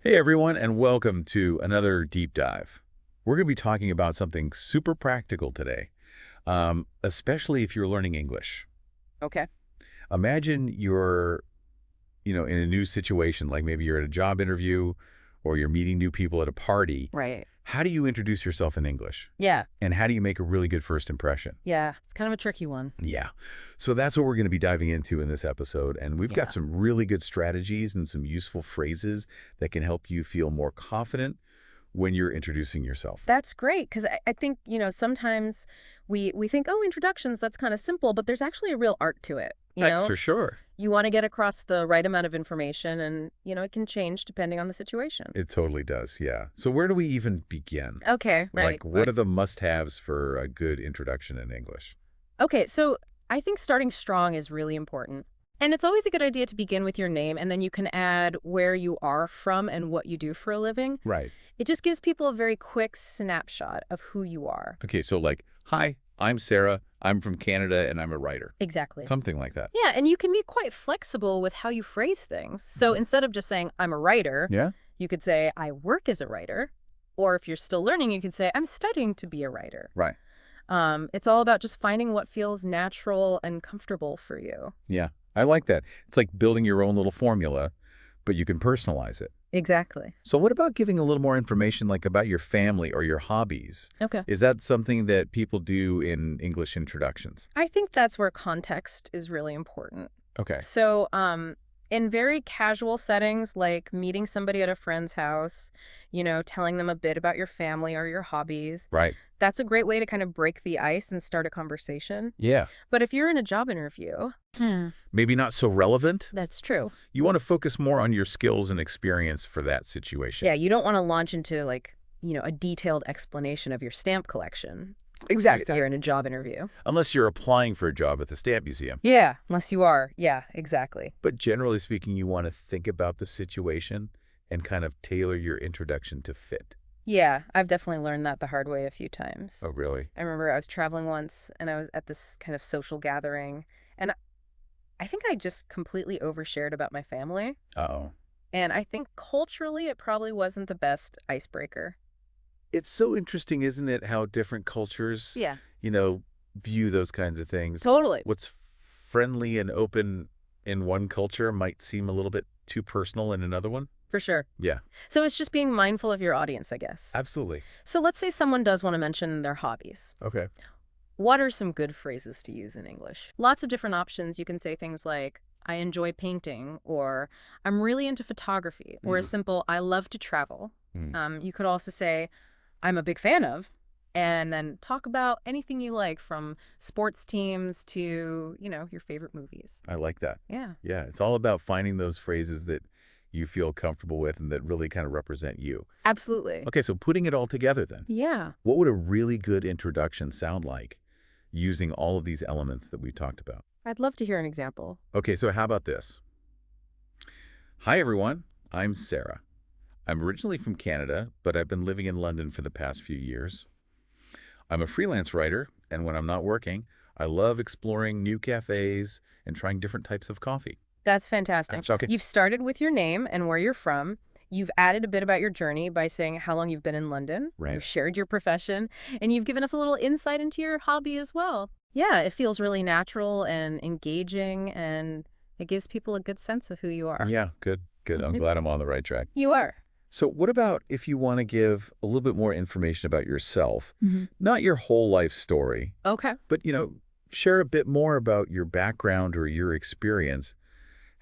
Hey everyone, and welcome to another deep dive. We're going to be talking about something super practical today, especially if you're learning English. Okay. Imagine you're, in a new situation, like maybe you're at a job interview or you're meeting new people at a party. Right. How do you introduce yourself in English? Yeah. And how do you make a really good first impression? Yeah. It's kind of a tricky one. Yeah. So that's what we're going to be diving into in this episode. And we've got Yeah. some really good strategies and some useful phrases that can help you feel more confident when you're introducing yourself. That's great because I think, sometimes we think, oh, introductions, that's kind of simple, but there's actually a real art to it. For sure. You want to get across the right amount of information and, it can change depending on the situation. It totally does, yeah. So where do we even begin? Okay. Right. Like, what are the must-haves for a good introduction in English? Okay. So I think starting strong is really important. And it's always a good idea to begin with your name, and then you can add where you are from and what you do for a living. Right. It just gives people a very quick snapshot of who you are. Okay, so like, hi, I'm Sarah. I'm from Canada, and I'm a writer. Exactly. Something like that. Yeah, and you can be quite flexible with how you phrase things. So instead of just saying, I'm a writer, Yeah? you could say, I work as a writer. Or if you're still learning, you could say, I'm studying to be a writer. Right. It's all about just finding what feels natural and comfortable for you. Yeah, I like that. It's like building your own little formula, but you can personalize it. Exactly. So what about giving a little more information like about your family or your hobbies? Okay. Is that something that people do in English introductions? I think that's where context is really important. Okay. So, in very casual settings, like meeting somebody at a friend's house, telling them a bit about your family or your hobbies, Right. that's a great way to kind of break the ice and start a conversation. Yeah. But if you're in a job interview, Maybe not so relevant. that's true. You want to focus more on your skills and experience for that situation. Yeah, you don't want to launch into a detailed explanation of your stamp collection. Exactly. You're in a job interview. Unless you're applying for a job at the stamp museum. Yeah, unless you are. Yeah, exactly. But generally speaking, you want to think about the situation and kind of tailor your introduction to fit. Yeah, I've definitely learned that the hard way a few times. Oh, really? I remember I was traveling once and I was at this kind of social gathering, and I think I just completely overshared about my family. Uh-oh. And I think culturally it probably wasn't the best icebreaker. It's so interesting, isn't it, how different cultures, Yeah. view those kinds of things. Totally. What's friendly and open in one culture might seem a little bit too personal in another one. For sure. Yeah, So it's just being mindful of your audience, I guess. absolutely. So let's say someone does want to mention their hobbies. Okay. What are some good phrases to use in English? Lots of different options. You can say things like, I enjoy painting, or I'm really into photography, or a simple, I love to travel. You could also say, I'm a big fan of, and then talk about anything you like, from sports teams to, your favorite movies. I like that. Yeah, Yeah, it's all about finding those phrases that you feel comfortable with and that really kind of represent you. absolutely. Okay, so putting it all together then, Yeah. what would a really good introduction sound like using all of these elements that we talked about? I'd love to hear an example. Okay, so how about this? Hi, everyone. I'm Sarah. I'm originally from Canada, but I've been living in London for the past few years. I'm a freelance writer, and when I'm not working, I love exploring new cafes and trying different types of coffee. That's fantastic. Okay. You've started with your name and where you're from. You've added a bit about your journey by saying how long you've been in London. Right. You've shared your profession, and you've given us a little insight into your hobby as well. Yeah, it feels really natural and engaging, and it gives people a good sense of who you are. Yeah, good, good. I'm glad I'm on the right track. You are. So what about if you want to give a little bit more information about yourself, Mm-hmm. not your whole life story, Okay. but, share a bit more about your background or your experience?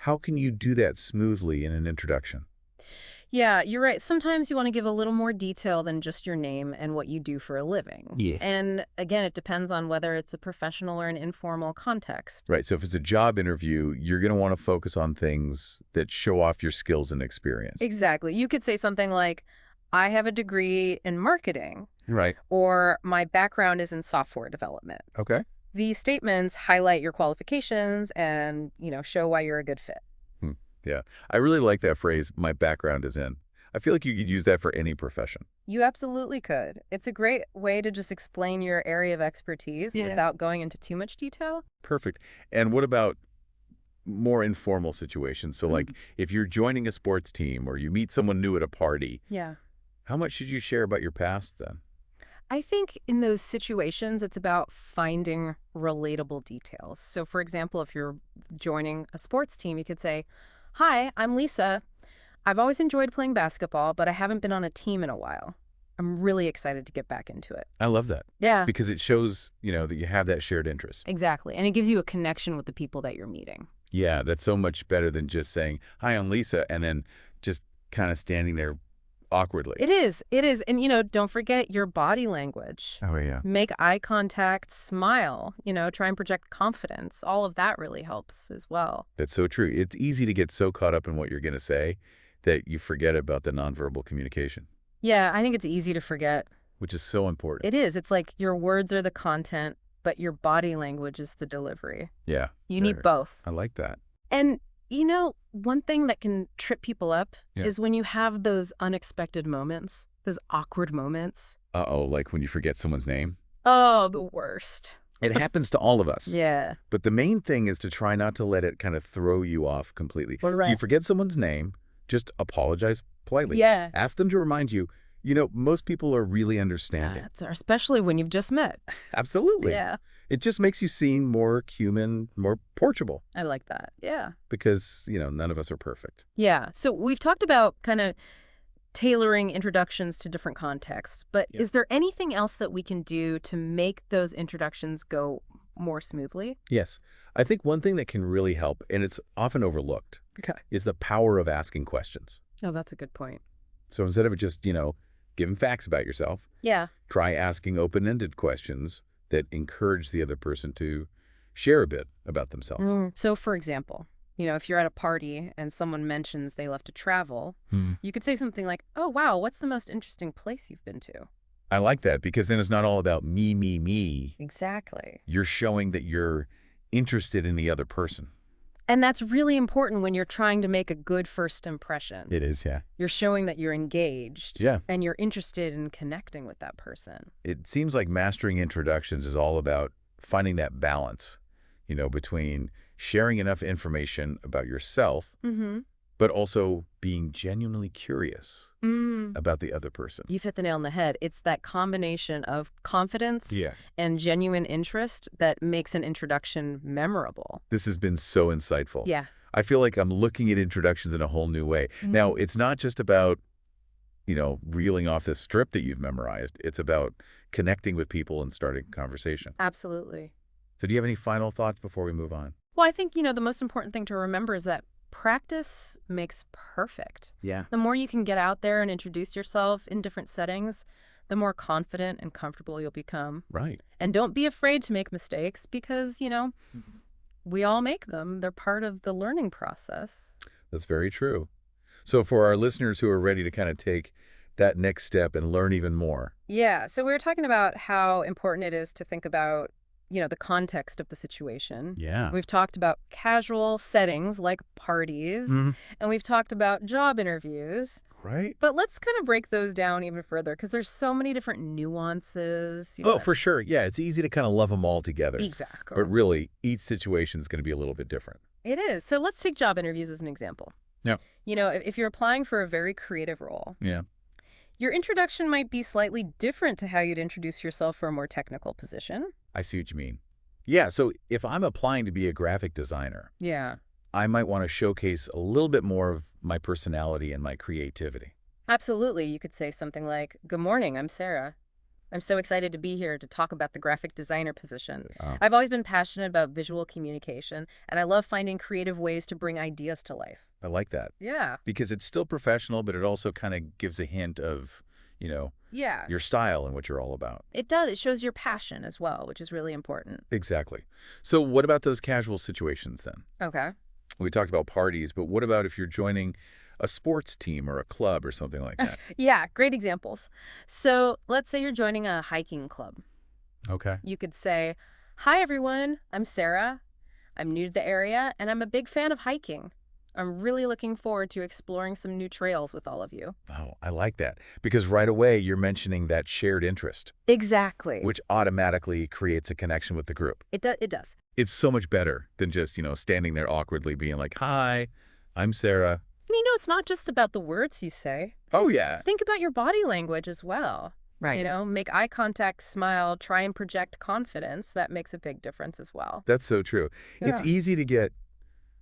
How can you do that smoothly in an introduction? Yeah, you're right. Sometimes you want to give a little more detail than just your name and what you do for a living. Yes. And again, it depends on whether it's a professional or an informal context. Right. So if it's a job interview, you're going to want to focus on things that show off your skills and experience. Exactly. You could say something like, I have a degree in marketing, Right. or my background is in software development. Okay. These statements highlight your qualifications and, show why you're a good fit. Yeah. I really like that phrase, my background is in. I feel like you could use that for any profession. You absolutely could. It's a great way to just explain your area of expertise without going into too much detail. Perfect. And what about more informal situations. So like if you're joining a sports team or you meet someone new at a party, Yeah. how much should you share about your past then? I think in those situations, it's about finding relatable details. So, for example, if you're joining a sports team, you could say, "Hi, I'm Lisa. I've always enjoyed playing basketball, but I haven't been on a team in a while. I'm really excited to get back into it." I love that Yeah, because it shows, that you have that shared interest. exactly. And it gives you a connection with the people that you're meeting. Yeah, that's so much better than just saying, "Hi, I'm Lisa," and then just kind of standing there awkwardly. It is. It is. And, don't forget your body language. Oh, yeah. Make eye contact, smile, try and project confidence. All of that really helps as well. That's so true. It's easy to get so caught up in what you're going to say that you forget about the nonverbal communication, Yeah, I think it's easy to forget. which is so important. It is. It's like your words are the content, but your body language is the delivery. Yeah. You need both. I like that. And, one thing that can trip people up Yeah. is when you have those unexpected moments, those awkward moments. Uh-oh, like when you forget someone's name. Oh, the worst. It happens to all of us. Yeah. But the main thing is to try not to let it kind of throw you off completely. Well, If right. you forget someone's name, just apologize politely. Yeah. Ask them to remind you, most people are really understanding. Especially when you've just met. Absolutely. Yeah. It just makes you seem more human, more porchable I like that. Yeah. because, none of us are perfect. Yeah. So we've talked about kind of tailoring introductions to different contexts, but Yeah. is there anything else that we can do to make those introductions go more smoothly? Yes. I think one thing that can really help, and it's often overlooked, Okay. is the power of asking questions. Oh, that's a good point. So instead of just, giving facts about yourself, Yeah. try asking open-ended questions that encourage the other person to share a bit about themselves. So, for example, if you're at a party and someone mentions they love to travel, Hmm. you could say something like, "Oh, wow, what's the most interesting place you've been to?" I like that because then it's not all about me, me, me. Exactly. You're showing that you're interested in the other person. And that's really important when you're trying to make a good first impression. It is, yeah. You're showing that you're engaged. Yeah. And you're interested in connecting with that person. It seems like mastering introductions is all about finding that balance, between sharing enough information about yourself, Mm-hmm. but also being genuinely curious about the other person. You've hit the nail on the head. It's that combination of confidence and genuine interest that makes an introduction memorable. This has been so insightful. Yeah. I feel like I'm looking at introductions in a whole new way. Now, it's not just about, reeling off this script that you've memorized. It's about connecting with people and starting a conversation. Absolutely. So do you have any final thoughts before we move on? Well, I think, the most important thing to remember is that practice makes perfect. Yeah. The more you can get out there and introduce yourself in different settings, the more confident and comfortable you'll become. Right. And don't be afraid to make mistakes because, we all make them. They're part of the learning process. That's very true. So for our listeners who are ready to kind of take that next step and learn even more. Yeah. So we were talking about how important it is to think about, the context of the situation. Yeah. We've talked about casual settings like parties, and we've talked about job interviews. Right. But let's kind of break those down even further because there's so many different nuances. Oh, for sure. Yeah, it's easy to kind of love them all together. Exactly. But really, each situation is going to be a little bit different. It is. So let's take job interviews as an example. Yeah. If you're applying for a very creative role, Yeah. your introduction might be slightly different to how you'd introduce yourself for a more technical position. I see what you mean. Yeah, so if I'm applying to be a graphic designer, Yeah. I might want to showcase a little bit more of my personality and my creativity. Absolutely. You could say something like, "Good morning, I'm Sarah. I'm so excited to be here to talk about the graphic designer position. Oh. I've always been passionate about visual communication, and I love finding creative ways to bring ideas to life." I like that Yeah. because it's still professional, but it also kind of gives a hint of, Yeah. your style and what you're all about. It does. It shows your passion as well, which is really important. Exactly. So what about those casual situations then? Okay. We talked about parties, but what about if you're joining a sports team or a club or something like that? Yeah, great examples. So let's say you're joining a hiking club. Okay. You could say, "Hi, everyone. I'm Sarah. I'm new to the area, and I'm a big fan of hiking. I'm really looking forward to exploring some new trails with all of you. Oh, I like that. Because right away, you're mentioning that shared interest, Exactly. which automatically creates a connection with the group. It does. It's so much better than just, standing there awkwardly being like, "Hi, I'm Sarah." And it's not just about the words you say. Oh, yeah. Think about your body language as well. Right. Make eye contact, smile, try and project confidence. That makes a big difference as well. That's so true. It's Yeah. easy to get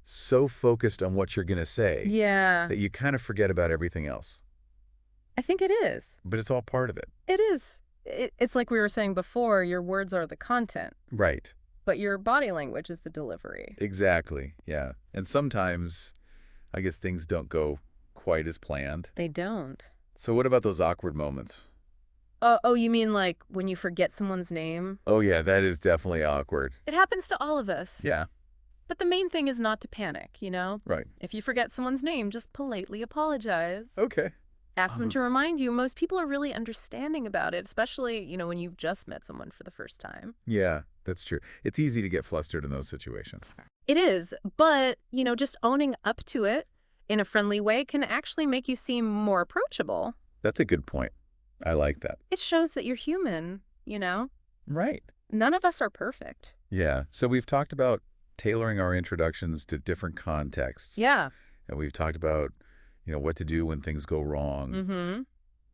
so focused on what you're going to say Yeah, that you kind of forget about everything else. I think it is. But it's all part of it. It is. It's like we were saying before, your words are the content, Right. but your body language is the delivery. Exactly. Yeah. And sometimes, I guess things don't go quite as planned. They don't. So what about those awkward moments? Oh, you mean like when you forget someone's name? Oh, yeah, that is definitely awkward. It happens to all of us. Yeah. But the main thing is not to panic, Right. If you forget someone's name, just politely apologize. Okay. Ask them to remind you. Most people are really understanding about it, especially, when you've just met someone for the first time. Yeah, that's true. It's easy to get flustered in those situations. It is, but, just owning up to it in a friendly way can actually make you seem more approachable. That's a good point. I like that. It shows that you're human. Right. None of us are perfect. Yeah. So we've talked about tailoring our introductions to different contexts. Yeah. And we've talked about, what to do when things go wrong. Mm-hmm.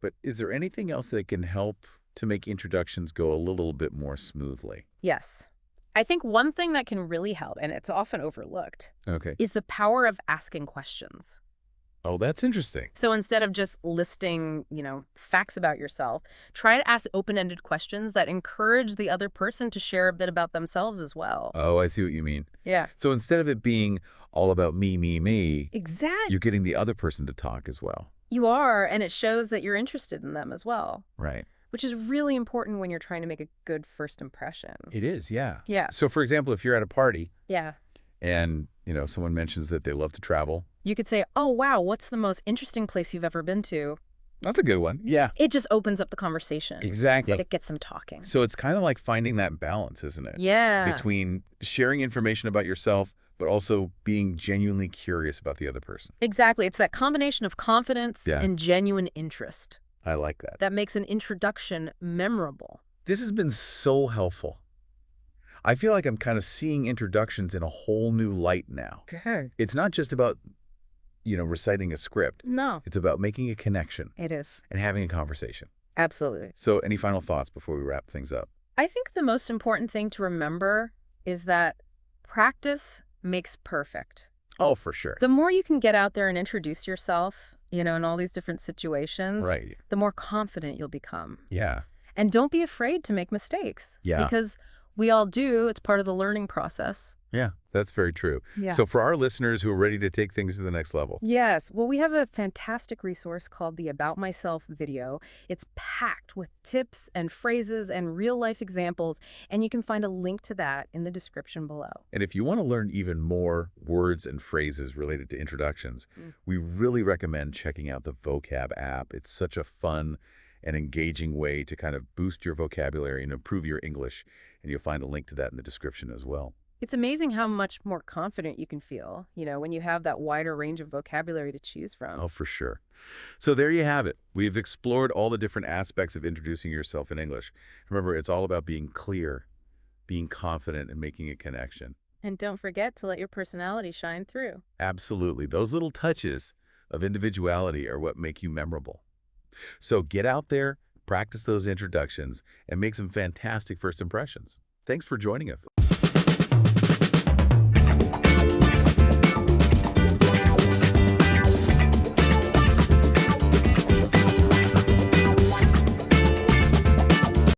But is there anything else that can help to make introductions go a little bit more smoothly? Yes. I think one thing that can really help, and it's often overlooked, Okay. is the power of asking questions. Oh, that's interesting. So instead of just listing, facts about yourself, try to ask open-ended questions that encourage the other person to share a bit about themselves as well. Oh, I see what you mean. Yeah. So instead of it being all about me, Exactly. you're getting the other person to talk as well. You are, and it shows that you're interested in them as well, Right. which is really important when you're trying to make a good first impression. It is, yeah. Yeah. So, for example, if you're at a party Yeah. and, someone mentions that they love to travel, You could say, "Oh, wow, what's the most interesting place you've ever been to?" that's a good one. Yeah. It just opens up the conversation. Exactly. It gets them talking. So it's kind of like finding that balance, isn't it? Yeah. Between sharing information about yourself, but also being genuinely curious about the other person. Exactly. It's that combination of confidence Yeah. and genuine interest I like that. that makes an introduction memorable. This has been so helpful. I feel like I'm kind of seeing introductions in a whole new light now. Good. It's not just about, reciting a script. No, It's about making a connection it is. and having a conversation. Absolutely. So any final thoughts before we wrap things up? I think the most important thing to remember is that practice makes perfect. Oh, for sure. The more you can get out there and introduce yourself, in all these different situations, Right. the more confident you'll become. Yeah. And don't be afraid to make mistakes. Yeah. Because we all do. It's part of the learning process. Yeah, that's very true. Yeah. So for our listeners who are ready to take things to the next level. Yes. Well, we have a fantastic resource called the About Myself video. It's packed with tips and phrases and real-life examples, and you can find a link to that in the description below. And if you want to learn even more words and phrases related to introductions, we really recommend checking out the Vocab app. It's such a fun and engaging way to kind of boost your vocabulary and improve your English. And you'll find a link to that in the description as well. It's amazing how much more confident you can feel, when you have that wider range of vocabulary to choose from. Oh, for sure. So there you have it. We've explored all the different aspects of introducing yourself in English. Remember, it's all about being clear, being confident, and making a connection. And don't forget to let your personality shine through. Absolutely. Those little touches of individuality are what make you memorable. So get out there, practice those introductions, and make some fantastic first impressions. Thanks for joining us.